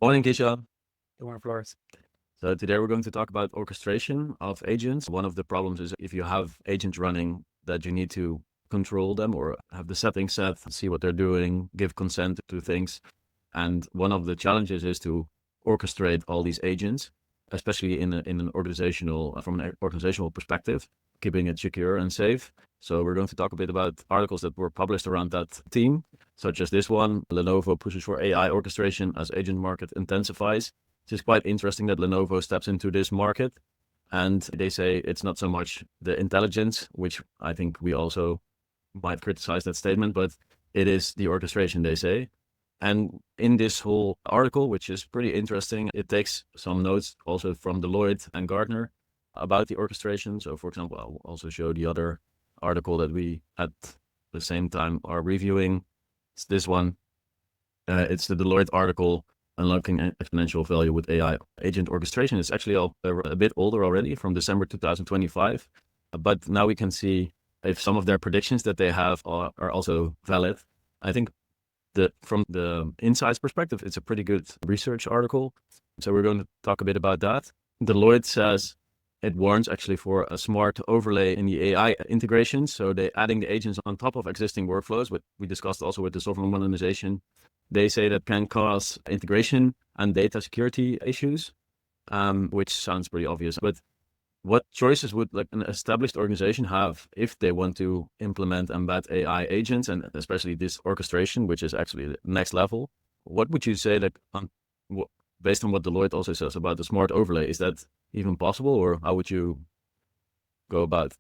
Morning, Kisha. Good morning, Flores. So today we're going to talk about orchestration of agents. One of the problems is if you have agents running that you need to control them or have the settings set, see what they're doing, give consent to things. And one of the challenges is to orchestrate all these agents, especially from an organizational perspective, keeping it secure and safe. So we're going to talk a bit about articles that were published around that theme, such as this one: Lenovo pushes for AI orchestration as agent market intensifies. It's quite interesting that Lenovo steps into this market, and they say it's not so much the intelligence, which I think we also might criticize that statement, but it is the orchestration, they say. And in this whole article, which is pretty interesting, it takes some notes also from Deloitte and Gartner about the orchestration. So for example, I'll also show the other article that we at the same time are reviewing. It's this one. It's the Deloitte article, Unlocking Exponential Value with AI Agent Orchestration. It's actually a bit older already, from December 2025. But now we can see if some of their predictions that they have are also valid. I think from the insights perspective, it's a pretty good research article. So we're going to talk a bit about that. Deloitte says it warns actually for a smart overlay in the AI integration. So they're adding the agents on top of existing workflows, which we discussed also with the software modernization. They say that can cause integration and data security issues, which sounds pretty obvious. But what choices would like an established organization have if they want to implement embed AI agents, and especially this orchestration, which is actually the next level? What would you say that, based on what Deloitte also says about the smart overlay, is that even possible, or how would you go about?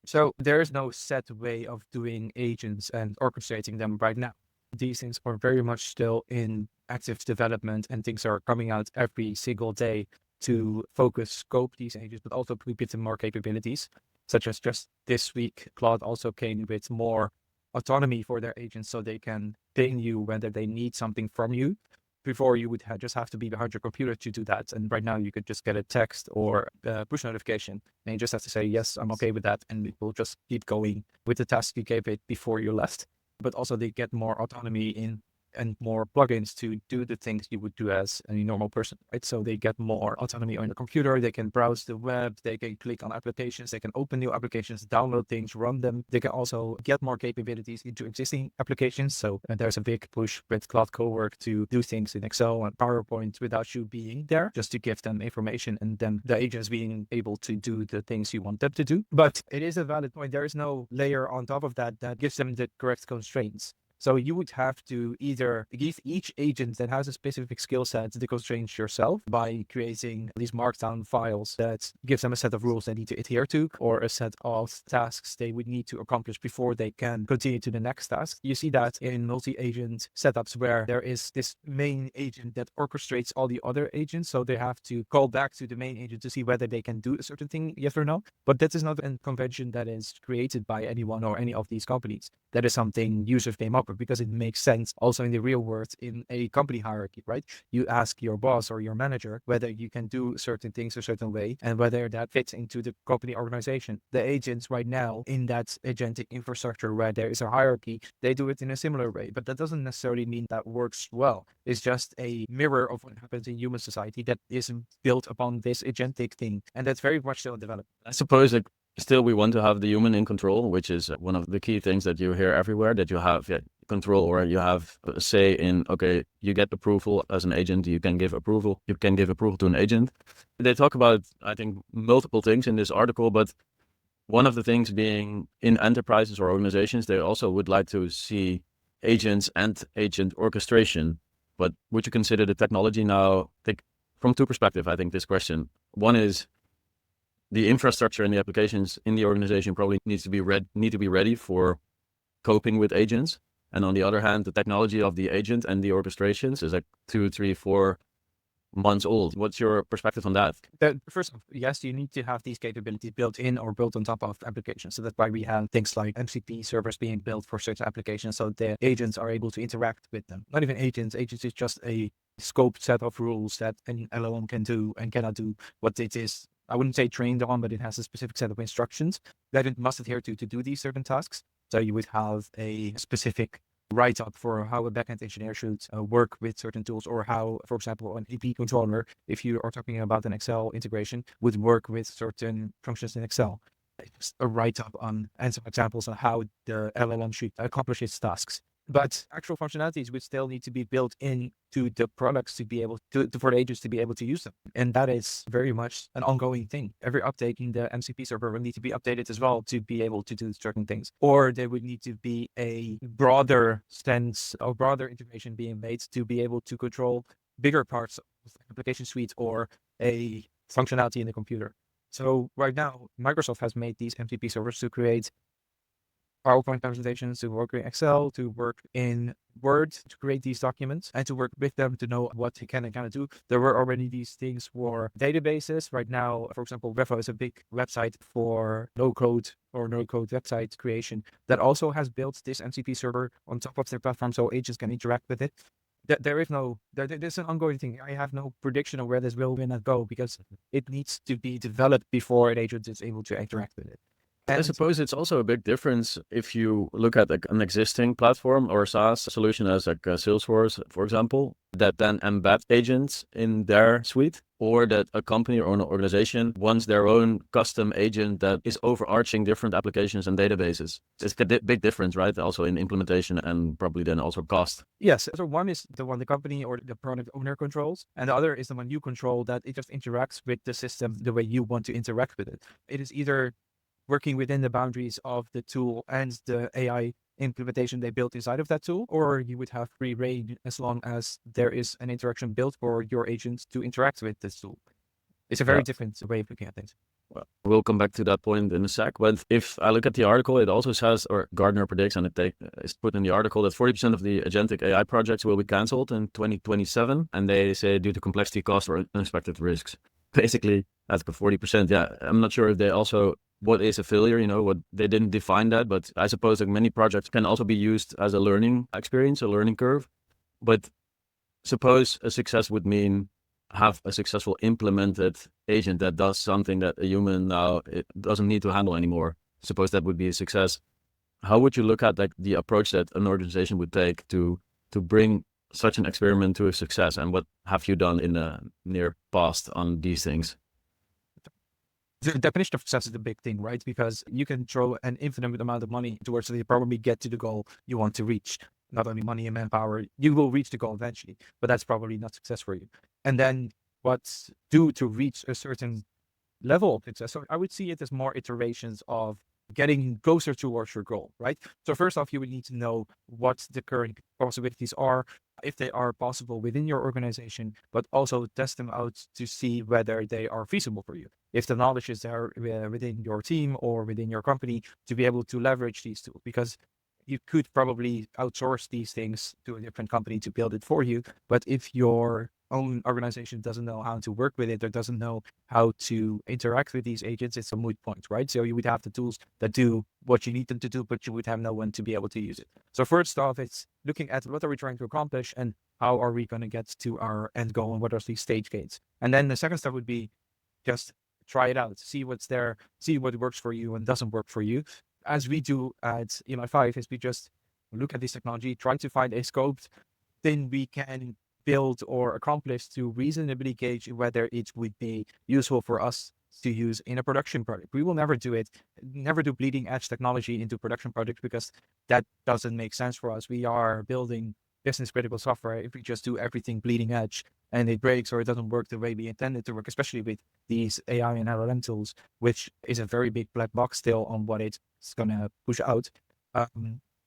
So there is no set way of doing agents and orchestrating them right now. These things are very much still in active development, and things are coming out every single day to focus, scope these agents, but also give them more capabilities, such as just this week, Claude also came with more autonomy for their agents, so they can ping you whether they need something from you. Before, you would just have to be behind your computer to do that. And right now you could just get a text or a push notification, and you just have to say, yes, I'm okay with that. And it will just keep going with the task you gave it before you left. But also they get more autonomy in and more plugins to do the things you would do as a normal person, right? So they get more autonomy on the computer. They can browse the web. They can click on applications. They can open new applications, download things, run them. They can also get more capabilities into existing applications. So there's a big push with Cloud Cowork to do things in Excel and PowerPoint without you being there, just to give them information and then the agents being able to do the things you want them to do. But it is a valid point. There is no layer on top of that that gives them the correct constraints. So you would have to either give each agent that has a specific skill set the constraints yourself by creating these markdown files that gives them a set of rules they need to adhere to, or a set of tasks they would need to accomplish before they can continue to the next task. You see that in multi-agent setups where there is this main agent that orchestrates all the other agents. So they have to call back to the main agent to see whether they can do a certain thing, yes or no. But that is not a convention that is created by anyone or any of these companies. That is something users came up with because it makes sense also in the real world in a company hierarchy, right? You ask your boss or your manager whether you can do certain things a certain way and whether that fits into the company organization. The agents right now in that agentic infrastructure where there is a hierarchy, they do it in a similar way, but that doesn't necessarily mean that works well. It's just a mirror of what happens in human society that isn't built upon this agentic thing. And that's very much still in development. I suppose that still we want to have the human in control, which is one of the key things that you hear everywhere, that you have control, or you have a say in, okay, you get approval as an agent, you can give approval to an agent. They talk about, I think, multiple things in this article, but one of the things being in enterprises or organizations, they also would like to see agents and agent orchestration. But would you consider the technology now, from two perspectives, I think, this question. One is the infrastructure and the applications in the organization probably need to be ready for coping with agents. And on the other hand, the technology of the agent and the orchestrations is like 2, 3, 4 months old. What's your perspective on that? First off, yes, you need to have these capabilities built in or built on top of applications. So that's why we have things like MCP servers being built for certain applications, so the agents are able to interact with them. Not even agents is just a scoped set of rules that an LLM can do and cannot do. What it is, I wouldn't say trained on, but it has a specific set of instructions that it must adhere to do these certain tasks. So you would have a specific write-up for how a backend engineer should work with certain tools, or how, for example, an AP controller, if you are talking about an Excel integration, would work with certain functions in Excel. It's a write-up on and some examples on how the LLM should accomplish its tasks. But actual functionalities would still need to be built into the products to be able to for the agents to be able to use them. And that is very much an ongoing thing. Every update in the MCP server will need to be updated as well to be able to do certain things. Or there would need to be a broader sense or broader integration being made to be able to control bigger parts of the application suite or a functionality in the computer. So right now, Microsoft has made these MCP servers to create PowerPoint presentations, to work in Excel, to work in Word, to create these documents and to work with them to know what they can and cannot do. There were already these things for databases. Right now, for example, Webflow is a big website for no-code or no-code website creation that also has built this MCP server on top of their platform so agents can interact with it. There's an ongoing thing. I have no prediction of where this will not go because it needs to be developed before an agent is able to interact with it. I suppose it's also a big difference if you look at an existing platform or SaaS solution as Salesforce, for example, that then embed agents in their suite, or that a company or an organization wants their own custom agent that is overarching different applications and databases. It's a big difference, right? Also in implementation and probably then also cost. Yes. So one is the one the company or the product owner controls, and the other is the one you control that it just interacts with the system the way you want to interact with it. It is either working within the boundaries of the tool and the AI implementation they built inside of that tool, or you would have free reign as long as there is an interaction built for your agent to interact with this tool. It's a very different way of looking at things. Well, we'll come back to that point in a sec. But if I look at the article, it also says, or Gartner predicts, and it is put in the article, that 40% of the agentic AI projects will be canceled in 2027. And they say due to complexity, cost, or unexpected risks. Basically, that's the 40%. Yeah, I'm not sure if they also, what is a failure, what they didn't define that, but I suppose that many projects can also be used as a learning experience, a learning curve. But suppose a success would mean have a successful implemented agent that does something that a human now it doesn't need to handle anymore. Suppose that would be a success. How would you look at the approach that an organization would take to bring such an experiment to a success? And what have you done in the near past on these things? The definition of success is the big thing, right? Because you can throw an infinite amount of money towards it, you probably get to the goal you want to reach. Not only money and manpower, you will reach the goal eventually, but that's probably not success for you. And then what's due to reach a certain level of success? So I would see it as more iterations of getting closer towards your goal, right? So first off, you would need to know what the current possibilities are, if they are possible within your organization, but also test them out to see whether they are feasible for you. If the knowledge is there within your team or within your company to be able to leverage these tools, because you could probably outsource these things to a different company to build it for you. But if your own organization doesn't know how to work with it or doesn't know how to interact with these agents, it's a moot point, right? So you would have the tools that do what you need them to do, but you would have no one to be able to use it. So first off, it's looking at what are we trying to accomplish and how are we going to get to our end goal and what are these stage gates. And then the second step would be just try it out, see what's there, see what works for you and doesn't work for you. As we do at EMI5 is we just look at this technology, try to find a scope, then we can build or accomplish to reasonably gauge whether it would be useful for us to use in a production project. We will never do bleeding edge technology into production projects because that doesn't make sense for us. We are building business critical software. If we just do everything bleeding edge and it breaks or it doesn't work the way we intended to work, especially with these AI and LLM tools, which is a very big black box still on what it's going to push out,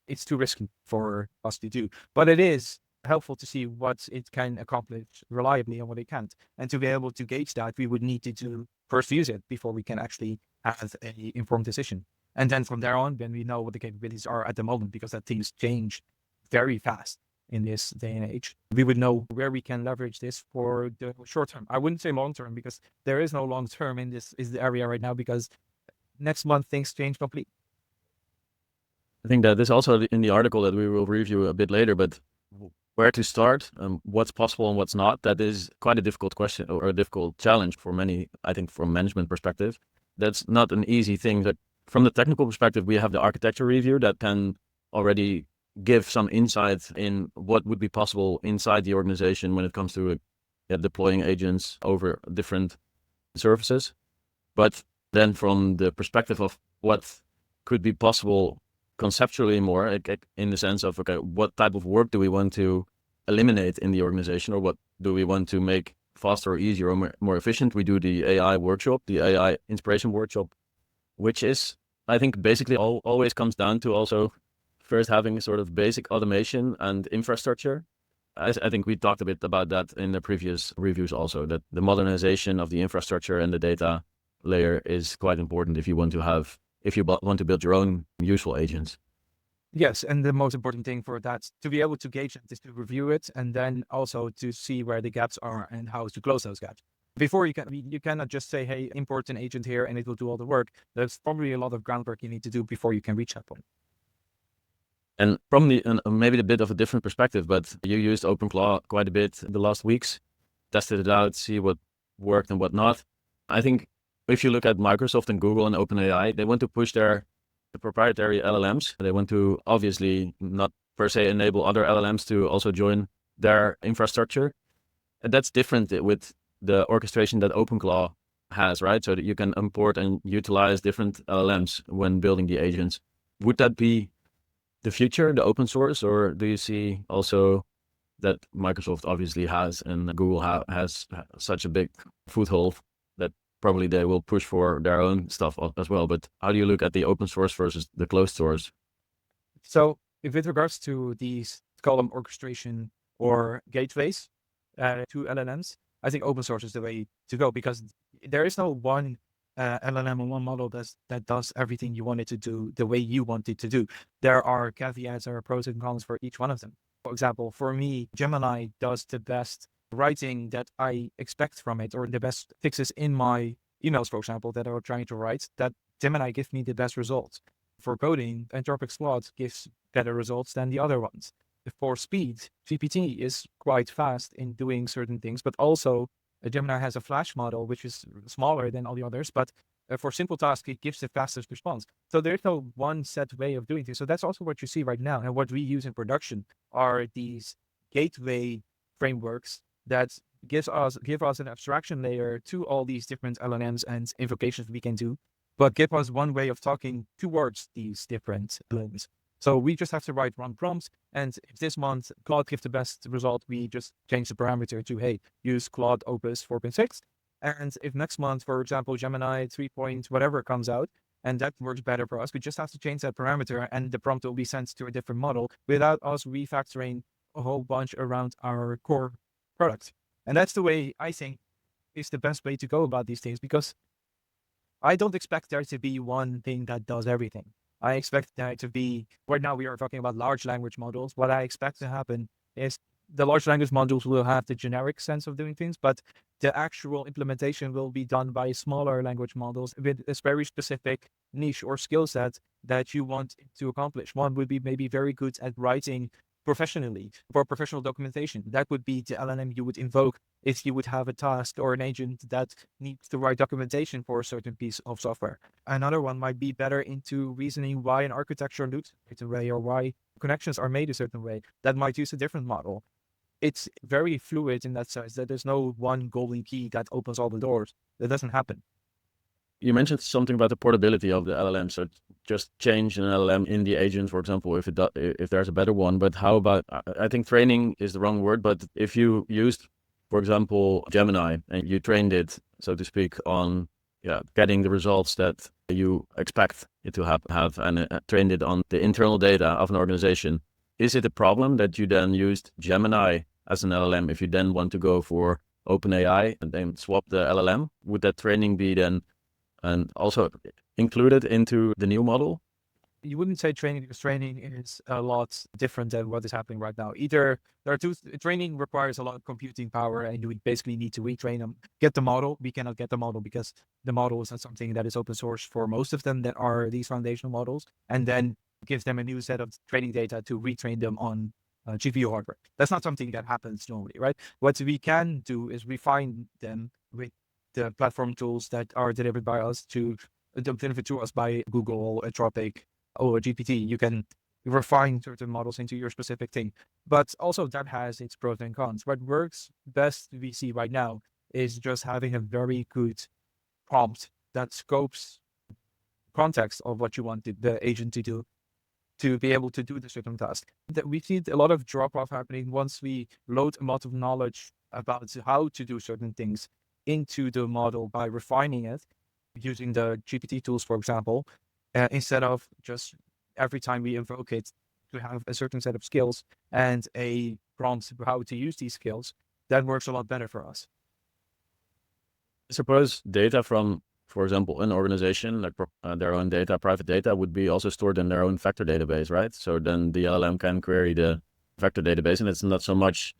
it's too risky for us to do. But it is helpful to see what it can accomplish reliably and what it can't. And to be able to gauge that, we would need to first use it before we can actually have an informed decision. And then from there on, then we know what the capabilities are at the moment, because that things change very fast in this day and age. We would know where we can leverage this for the short term. I wouldn't say long term, because there is no long term in this is the area right now, because next month things change completely. I think that is also in the article that we will review a bit later, but where to start, what's possible and what's not, that is quite a difficult question or a difficult challenge for many, I think, from management perspective. That's not an easy thing. That from the technical perspective, we have the architecture review that can already give some insight in what would be possible inside the organization when it comes to deploying agents over different services. But then from the perspective of what could be possible conceptually more, in the sense of, okay, what type of work do we want to eliminate in the organization, or what do we want to make faster or easier or more efficient? We do the AI workshop, the AI inspiration workshop, which is, I think, basically always comes down to also first having sort of basic automation and infrastructure. I think we talked a bit about that in the previous reviews also, that the modernization of the infrastructure and the data layer is quite important if you want to build your own useful agents. Yes, and the most important thing for that, to be able to gauge it, is to review it and then also to see where the gaps are and how to close those gaps. Before you cannot just say, hey, import an agent here and it will do all the work. There's probably a lot of groundwork you need to do before you can reach that point. And from maybe a bit of a different perspective, but you used OpenClaw quite a bit in the last weeks, tested it out, see what worked and what not. I think if you look at Microsoft and Google and OpenAI, they want to push the proprietary LLMs. They want to obviously not per se enable other LLMs to also join their infrastructure. And that's different with the orchestration that OpenClaw has, right? So that you can import and utilize different LLMs when building the agents. Would that be the future, the open source, or do you see also that Microsoft obviously has and Google has such a big foothold that probably they will push for their own stuff as well? But how do you look at the open source versus the closed source? So with regards to these, call them orchestration or gateways to LLMs, I think open source is the way to go, because there is no one LLM or one model that does everything you want it to do the way you want it to do. There are caveats or pros and cons for each one of them. For example, for me, Gemini does the best writing that I expect from it, or the best fixes in my emails, for example, that I'm trying to write, that Gemini gives me the best results. For coding, Anthropic Claude gives better results than the other ones. For speed, GPT is quite fast in doing certain things, but also Gemini has a Flash model, which is smaller than all the others, but for simple tasks, it gives the fastest response. So there's no one set way of doing things. So that's also what you see right now. And what we use in production are these gateway frameworks that give us an abstraction layer to all these different LLMs and invocations we can do, but give us one way of talking towards these different LLMs. So we just have to run prompts. And if this month Claude gives the best result, we just change the parameter to, hey, use Claude Opus 4.6. And if next month, for example, Gemini 3. whatever comes out, and that works better for us, we just have to change that parameter and the prompt will be sent to a different model without us refactoring a whole bunch around our core product. And that's the way I think is the best way to go about these things, because I don't expect there to be one thing that does everything. I expect there to be, right now we are talking about large language models. What I expect to happen is the large language models will have the generic sense of doing things, but the actual implementation will be done by smaller language models with a very specific niche or skill set that you want to accomplish. One would be maybe very good at writing professionally for professional documentation. That would be the LLM you would invoke if you would have a task or an agent that needs to write documentation for a certain piece of software. Another one might be better into reasoning why an architecture looks a certain way or why connections are made a certain way. That might use a different model. It's very fluid in that sense that there's no one golden key that opens all the doors. That doesn't happen. You mentioned something about the portability of the LLM. So just change an LLM in the agent, for example, if there's a better one. But how about, I think training is the wrong word, but if you used, for example, Gemini and you trained it, so to speak, on getting the results that you expect it to have and trained it on the internal data of an organization, is it a problem that you then used Gemini as an LLM if you then want to go for OpenAI and then swap the LLM? Would that training be then and also included into the new model? You wouldn't say training, because training is a lot different than what is happening right now. Either there are training requires a lot of computing power and you would basically need to retrain them. Get the model. We cannot get the model because the model is not something that is open source for most of them that are these foundational models, and then give them a new set of training data to retrain them on GPU hardware. That's not something that happens normally, right? What we can do is refine them with the platform tools that are delivered by us delivered to us by Google, Anthropic, or GPT. You can refine certain models into your specific thing. But also that has its pros and cons. What works best we see right now is just having a very good prompt that scopes context of what you want the agent to do to be able to do the certain task. That we see a lot of drop off happening once we load a lot of knowledge about how to do certain things into the model by refining it using the GPT tools, for example, instead of just every time we invoke it to have a certain set of skills and a prompt for how to use these skills. That works a lot better for us. I suppose data from, for example, an organization, like their own data, private data, would be also stored in their own vector database, right? So then the LLM can query the vector database, and it's not so much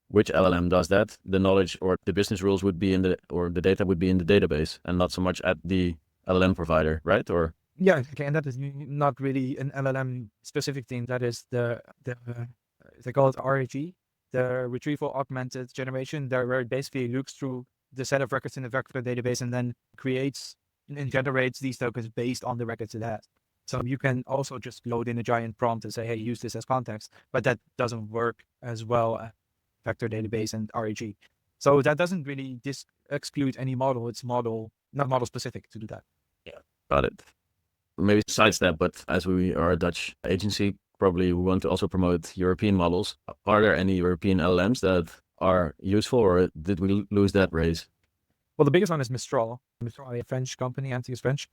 which LLM does that. The knowledge or the business rules would be or the data would be in the database, and not so much at the LLM provider, right? Or yeah, okay, and that is not really an LLM specific thing. That is they call it RAG, the retrieval augmented generation, there where it basically looks through the set of records in the vector database and then creates and generates these tokens based on the records it has. So you can also just load in a giant prompt and say, hey, use this as context, but that doesn't work as well as vector database and RAG. So that doesn't really exclude any model. It's not model specific to do that. yeah, got it. Maybe sidestep, but as we are a Dutch agency, probably we want to also promote European models. Are there any European LLMs that are useful, or did we lose that race? Well, the biggest one is Mistral. Mistral, a French company, Anti is French.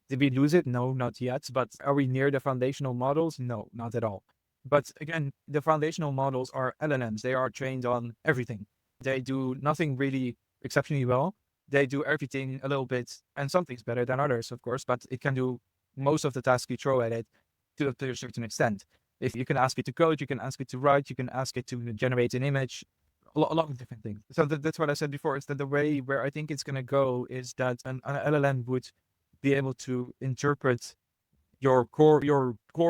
Did we lose it? No, not yet. But are we near the foundational models? No, not at all. But again, the foundational models are LLMs. They are trained on everything. They do nothing really exceptionally well. They do everything a little bit, and some things better than others, of course, but it can do most of the tasks you throw at it to a certain extent. If you can ask it to code, you can ask it to write, you can ask it to generate an image, a lot of different things. So that's what I said before, is that the way where I think it's going to go is that an LLM would be able to interpret your core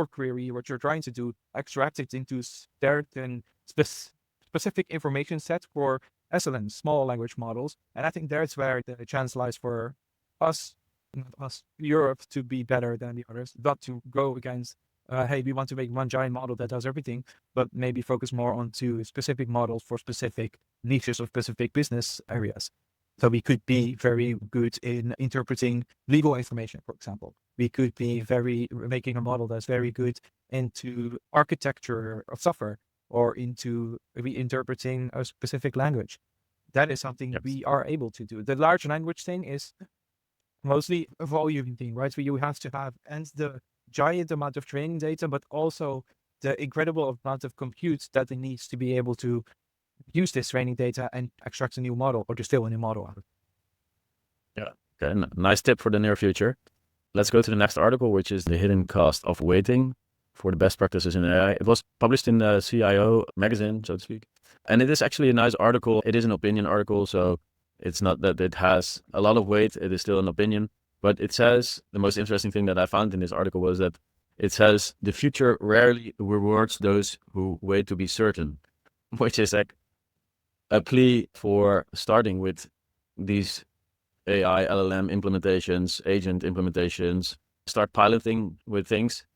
query, what you're trying to do, extract it into certain specific information set for SLMs, small language models. And I think that's where the chance lies for us, not us, Europe, to be better than the others, not to go against, hey, we want to make one giant model that does everything, but maybe focus more on two specific models for specific niches or specific business areas. So we could be very good in interpreting legal information, for example. We could be making a model that's very good into architecture of software or into reinterpreting a specific language. That is something we are able to do. The large language thing is mostly a volume thing, right? So you have to have and the giant amount of training data, but also the incredible amount of compute that it needs to be able to use this training data and extract a new model or distill a new model out. Yeah. Okay. Nice tip for the near future. Let's go to the next article, which is the hidden cost of waiting for the best practices in AI. It was published in the CIO magazine, so to speak. And it is actually a nice article. It is an opinion article, so it's not that it has a lot of weight. It is still an opinion. But it says, the most interesting thing that I found in this article was that it says the future rarely rewards those who wait to be certain, which is like a plea for starting with these AI, LLM implementations, agent implementations, start piloting with things.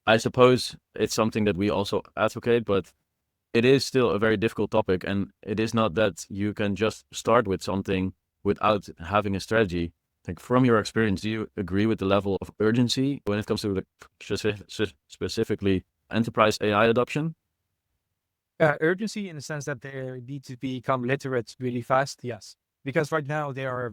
I suppose it's something that we also advocate, but it is still a very difficult topic. And it is not that you can just start with something without having a strategy. Like, from your experience, do you agree with the level of urgency when it comes to specifically enterprise AI adoption? Urgency in the sense that they need to become literate really fast, yes. Because right now they are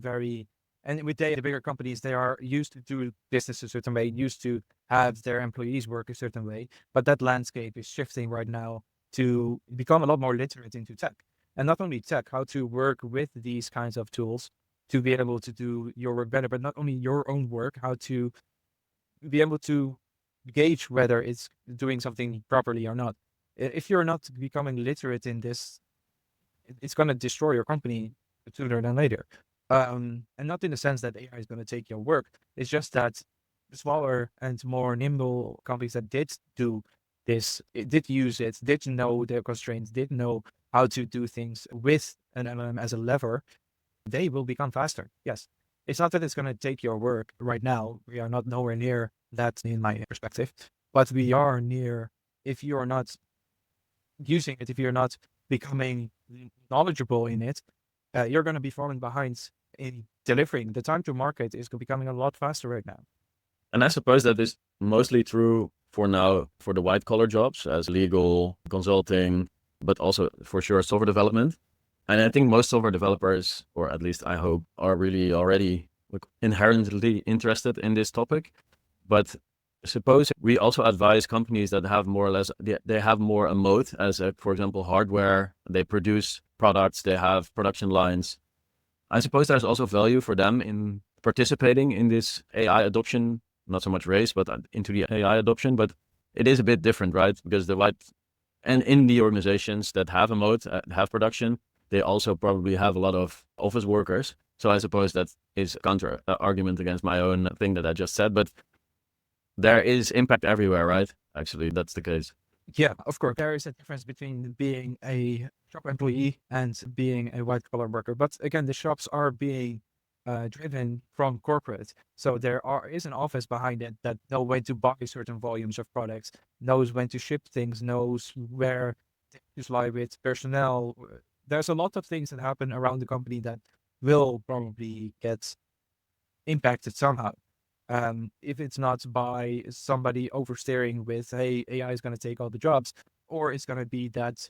and with the bigger companies, they are used to do business a certain way, used to have their employees work a certain way. But that landscape is shifting right now to become a lot more literate into tech. And not only tech, how to work with these kinds of tools to be able to do your work better, but not only your own work, how to be able to gauge whether it's doing something properly or not. If you're not becoming literate in this, it's going to destroy your company sooner than later. And not in the sense that AI is going to take your work. It's just that smaller and more nimble companies that did do this, did use it, did know their constraints, did know how to do things with an LLM as a lever, they will become faster. Yes. It's not that it's going to take your work right now. We are not nowhere near that in my perspective. but we are near, if you're not using it, if you're not becoming knowledgeable in it, you're going to be falling behind in delivering. The time to market is becoming a lot faster right now. And I suppose that is mostly true for now for the white collar jobs as legal, consulting, but also for sure software development. And I think most software developers, or at least I hope, are really already inherently interested in this topic. But suppose we also advise companies that have more or less, they have more a moat as, for example, hardware, they produce products, they have production lines. I suppose there's also value for them in participating in this AI adoption, not so much race, but into the AI adoption. But it is a bit different, right? Because and in the organizations that have a moat, have production, they also probably have a lot of office workers. So I suppose that is a counter argument against my own thing that I just said. But there is impact everywhere, right? Actually, that's the case. Yeah, of course. There is a difference between being a shop employee and being a white collar worker. But again, the shops are being driven from corporate. So is an office behind it that knows when to buy certain volumes of products, knows when to ship things, knows where to lie with personnel. There's a lot of things that happen around the company that will probably get impacted somehow. If it's not by somebody oversteering with, hey, AI is going to take all the jobs, or it's going to be that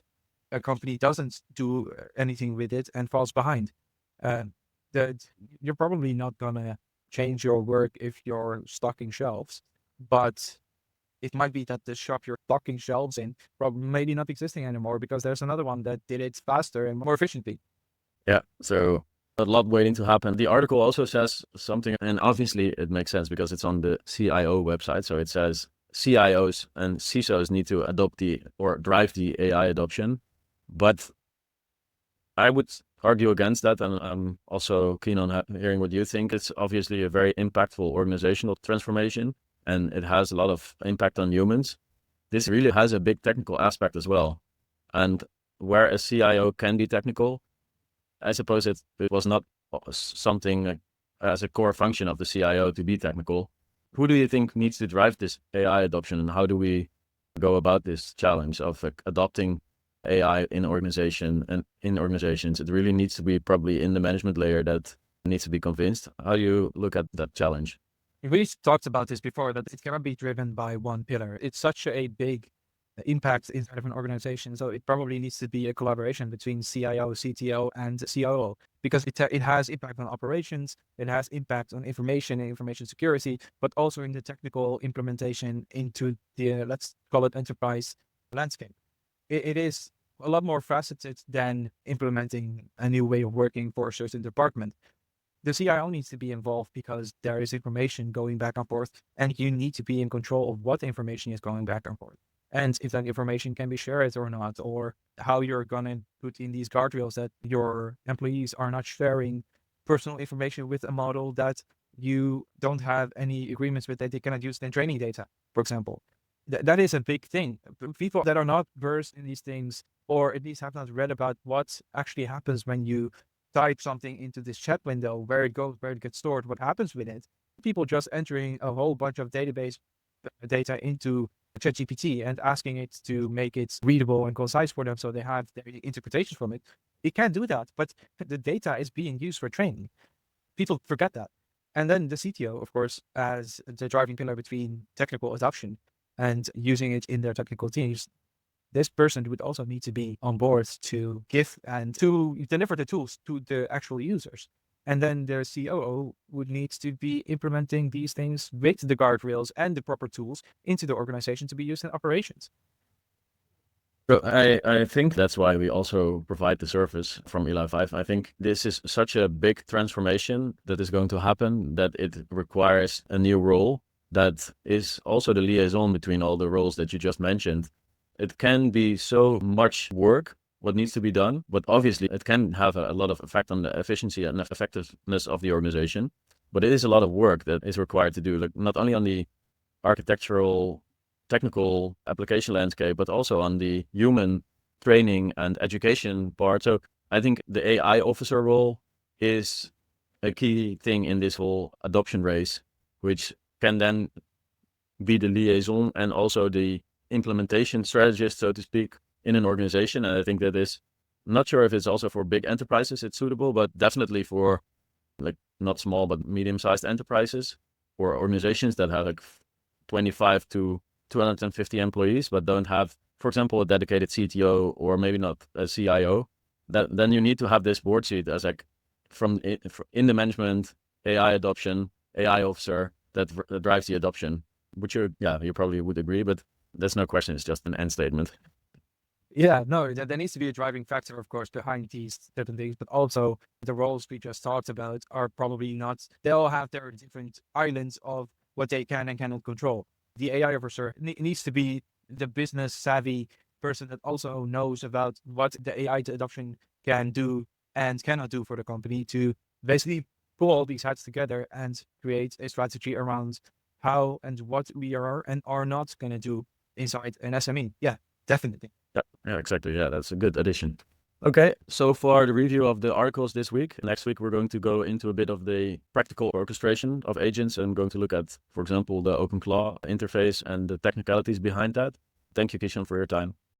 a company doesn't do anything with it and falls behind. That you're probably not going to change your work if you're stocking shelves, but it might be that the shop you're stocking shelves in probably maybe not existing anymore because there's another one that did it faster and more efficiently. Yeah. So a lot waiting to happen. The article also says something, and obviously it makes sense because it's on the CIO website. So it says CIOs and CISOs need to adopt or drive the AI adoption. But I would argue against that. And I'm also keen on hearing what you think. It's obviously a very impactful organizational transformation, and it has a lot of impact on humans. This really has a big technical aspect as well. And where a CIO can be technical, I suppose it was not something as a core function of the CIO to be technical. Who do you think needs to drive this AI adoption, and how do we go about this challenge of adopting AI in organizations? It really needs to be probably in the management layer that needs to be convinced. How do you look at that challenge? We talked about this before, that it cannot be driven by one pillar. It's such a big impact inside of an organization. So it probably needs to be a collaboration between CIO, CTO, and COO, because it has impact on operations, it has impact on information and information security, but also in the technical implementation into the, let's call it, enterprise landscape. It is a lot more faceted than implementing a new way of working for a certain department. The CIO needs to be involved because there is information going back and forth, and you need to be in control of what information is going back and forth. And if that information can be shared or not, or how you're going to put in these guardrails that your employees are not sharing personal information with a model that you don't have any agreements with, that they cannot use in training data, for example. That is a big thing. People that are not versed in these things, or at least have not read about what actually happens when you type something into this chat window, where it goes, where it gets stored, what happens with it. People just entering a whole bunch of database data into ChatGPT and asking it to make it readable and concise for them so they have their interpretations from it. It can do that, but the data is being used for training. People forget that. And then the CTO, of course, as the driving pillar between technical adoption and using it in their technical teams, this person would also need to be on board to give and to deliver the tools to the actual users. And then the COO would need to be implementing these things with the guardrails and the proper tools into the organization to be used in operations. So I think that's why we also provide the service from Eli 5. I think this is such a big transformation that is going to happen that it requires a new role that is also the liaison between all the roles that you just mentioned. It can be so much work what needs to be done, but obviously it can have a lot of effect on the efficiency and effectiveness of the organization. But it is a lot of work that is required to do, like not only on the architectural, technical application landscape, but also on the human training and education part. So I think the AI officer role is a key thing in this whole adoption race, which can then be the liaison and also the implementation strategist, so to speak, in an organization. And I think that is, not sure if it's also for big enterprises it's suitable, but definitely for like not small, but medium-sized enterprises or organizations that have like 25 to 250 employees, but don't have, for example, a dedicated CTO or maybe not a CIO. Then you need to have this board seat as like in the management, AI adoption, AI officer that drives the adoption, which you probably would agree, but there's no question. It's just an end statement. Yeah, no, there needs to be a driving factor, of course, behind these certain things, but also the roles we just talked about are probably not, they all have their different islands of what they can and cannot control. The AI officer needs to be the business savvy person that also knows about what the AI adoption can do and cannot do for the company, to basically pull all these hats together and create a strategy around how and what we are and are not going to do inside an SME. Yeah, definitely. Yeah, exactly. Yeah, that's a good addition. Okay, so far the review of the articles this week. Next week, we're going to go into a bit of the practical orchestration of agents and going to look at, for example, the OpenClaw interface and the technicalities behind that. Thank you, Kishan, for your time.